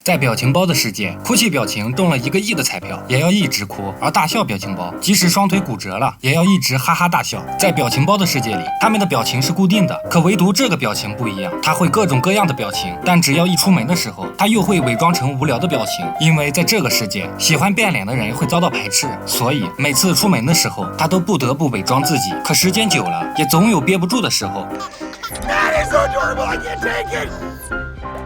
在表情包的世界，哭泣表情中了1个亿的彩票，也要一直哭；而大笑表情包，即使双腿骨折了，也要一直哈哈大笑。在表情包的世界里，他们的表情是固定的，可唯独这个表情不一样，它会各种各样的表情，但只要一出门的时候，它又会伪装成无聊的表情。因为在这个世界，喜欢变脸的人会遭到排斥，所以每次出门的时候，他都不得不伪装自己。可时间久了，也总有憋不住的时候。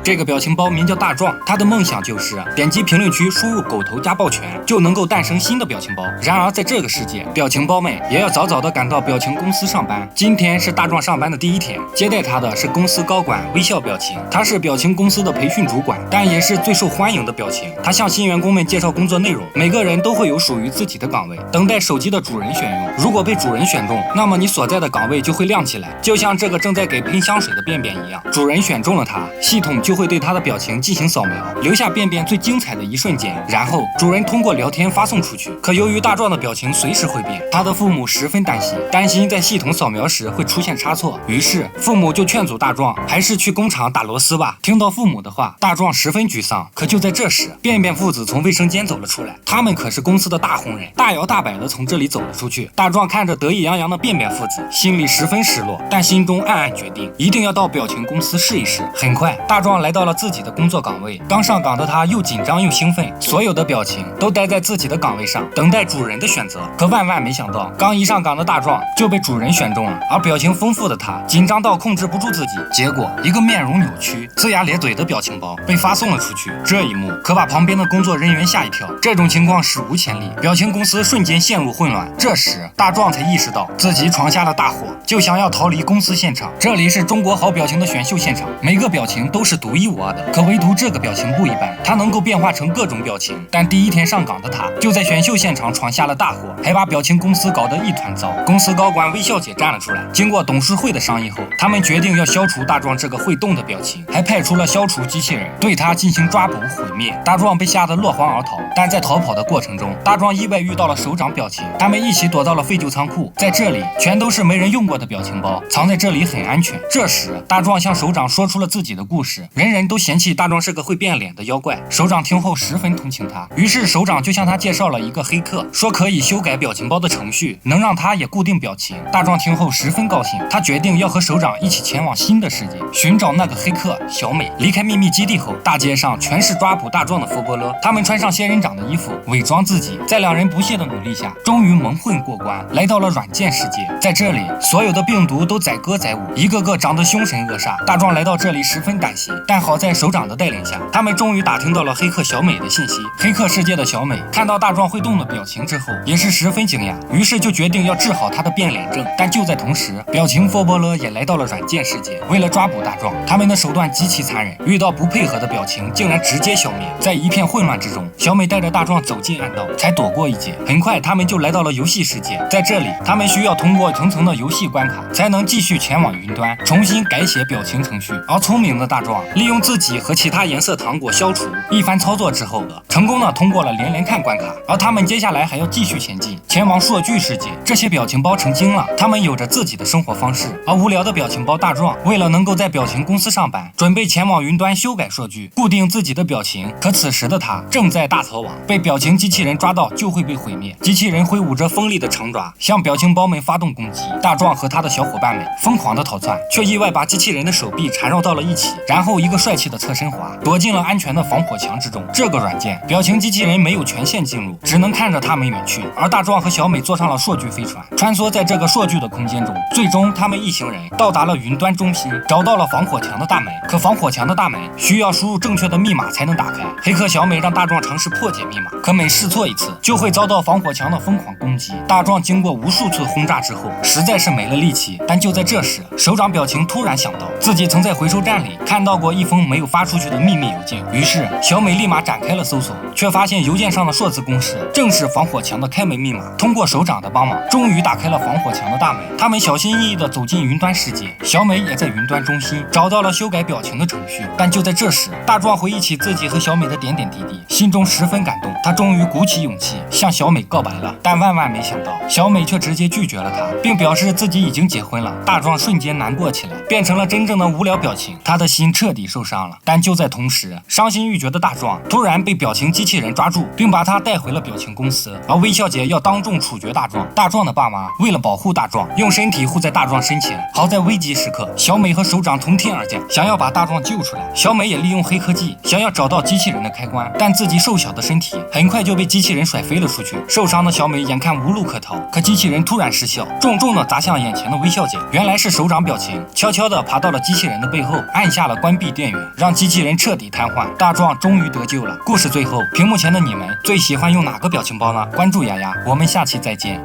这个表情包名叫大壮，他的梦想就是点击评论区输入狗头加抱拳，就能够诞生新的表情包。然而在这个世界，表情包们也要早早的赶到表情公司上班。今天是大壮上班的第一天，接待他的是公司高管微笑表情，他是表情公司的培训主管，但也是最受欢迎的表情。他向新员工们介绍工作内容，每个人都会有属于自己的岗位，等待手机的主人选用。如果被主人选中，那么你所在的岗位就会亮起来，就像这个正在给喷香水的便便一样。主人选中了他，系统就会对他的表情进行扫描，留下便便最精彩的一瞬间，然后主人通过聊天发送出去。可由于大壮的表情随时会变，他的父母十分担心在系统扫描时会出现差错，于是父母就劝阻大壮还是去工厂打螺丝吧。听到父母的话，大壮十分沮丧。可就在这时，便便父子从卫生间走了出来，他们可是公司的大红人，大摇大摆的从这里走了出去。大壮看着得意洋洋的便便父子，心里十分失落，但心中暗暗决定一定要到表情公司试一试。很快，大壮来到了自己的工作岗位，刚上岗的他又紧张又兴奋，所有的表情都待在自己的岗位上，等待主人的选择。可万万没想到，刚一上岗的大壮就被主人选中了，而表情丰富的他紧张到控制不住自己，结果一个面容扭曲、龇牙咧嘴的表情包被发送了出去。这一幕可把旁边的工作人员吓一跳，这种情况史无前例，表情公司瞬间陷入混乱。这时大壮才意识到自己闯下了大祸，就想要逃离公司现场。这里是中国好表情的选秀现场，每个表情都是独一无二的，可唯独这个表情不一般，它能够变化成各种表情。但第一天上岗的他就在选秀现场闯下了大祸，还把表情公司搞得一团糟。公司高管微笑姐站了出来，经过董事会的商议后，他们决定要消除大壮这个会动的表情，还派出了消除机器人对他进行抓捕毁灭。大壮被吓得落荒而逃，但在逃跑的过程中，大壮意外遇到了首长表情，他们一起躲到了废旧仓库，在这里全都是没人用过的表情包，藏在这里很安全。这时大壮向首长说出了自己的故事，人人都嫌弃大壮是个会变脸的妖怪。首长听后十分同情他，于是首长就向他介绍了一个黑客，说可以修改表情包的程序，能让他也固定表情。大壮听后十分高兴，他决定要和首长一起前往新的世界，寻找那个黑客小美。离开秘密基地后，大街上全是抓捕大壮的佛波勒，他们穿上仙人掌的衣服，伪装自己，在两人不懈的努力下，终于蒙混过关，来到了软件世界。在这里，所有的病毒都载歌载舞，一个个长得凶神恶煞。大壮来到这里十分担心，但好在首长的带领下，他们终于打听到了黑客小美的信息。黑客世界的小美看到大壮会动的表情之后，也是十分惊讶，于是就决定要治好他的变脸症。但就在同时，表情佛波勒也来到了软件世界，为了抓捕大壮，他们的手段极其残忍，遇到不配合的表情竟然直接消灭。在一片混乱之中，小美带着大壮走进暗道，才躲过一劫。很快他们就来到了游戏世界，在这里他们需要通过层层的游戏关卡，才能继续前往云端，重新改写表情程序。而聪明的大壮利用自己和其他颜色糖果消除，一番操作之后成功的通过了连连看关卡。而他们接下来还要继续前进，前往数据世界。这些表情包成精了，他们有着自己的生活方式。而无聊的表情包大壮为了能够在表情公司上班，准备前往云端修改数据，固定自己的表情。可此时的他正在大逃亡，被表情机器人抓到就会被毁灭。机器人挥舞着锋利的长爪，向表情包们发动攻击。大壮和他的小伙伴们疯狂的逃窜，却意外把机器人的手臂缠绕到了一起，然后一个帅气的侧身滑，躲进了安全的防火墙之中。这个软件表情机器人没有权限进入，只能看着他们远去。而大壮和小美坐上了数据飞船，穿梭在这个数据的空间中。最终他们一行人到达了云端中心，找到了防火墙的大门。可防火墙的大门需要输入正确的密码才能打开。黑客小美让大壮尝试破解密码，可每试错一次就会遭到防火墙的疯狂攻击。大壮经过无数次轰炸之后，实在是没了力气。但就在这时，首长表情突然想到自己曾在回收站里看到过一封没有发出去的秘密邮件，于是小美立马展开了搜索，却发现邮件上的数字公式正是防火墙的开门密码。通过首长的帮忙，终于打开了防火墙的大门。他们小心翼翼地走进云端世界，小美也在云端中心找到了修改表情的程序。但就在这时，大壮回忆起自己和小美的点点滴滴，心中十分感动。他终于鼓起勇气向小美告白了，但万万没想到，小美却直接拒绝了他，并表示自己已经结婚了。大壮瞬间难过起来，变成了真正的无聊表情，他的心彻底底受伤了。但就在同时，伤心欲绝的大壮突然被表情机器人抓住，并把他带回了表情公司。而微笑姐要当众处决大壮。大壮的爸妈为了保护大壮，用身体护在大壮身前。好在危急时刻，小美和首长从天而降，想要把大壮救出来。小美也利用黑科技，想要找到机器人的开关，但自己瘦小的身体很快就被机器人甩飞了出去。受伤的小美眼看无路可逃，可机器人突然失效，重重的砸向眼前的微笑姐。原来是首长表情悄悄地爬到了机器人的背后，按下了关闭电源，让机器人彻底瘫痪。大壮终于得救了。故事最后，屏幕前的你们最喜欢用哪个表情包呢？关注雅雅，我们下期再见。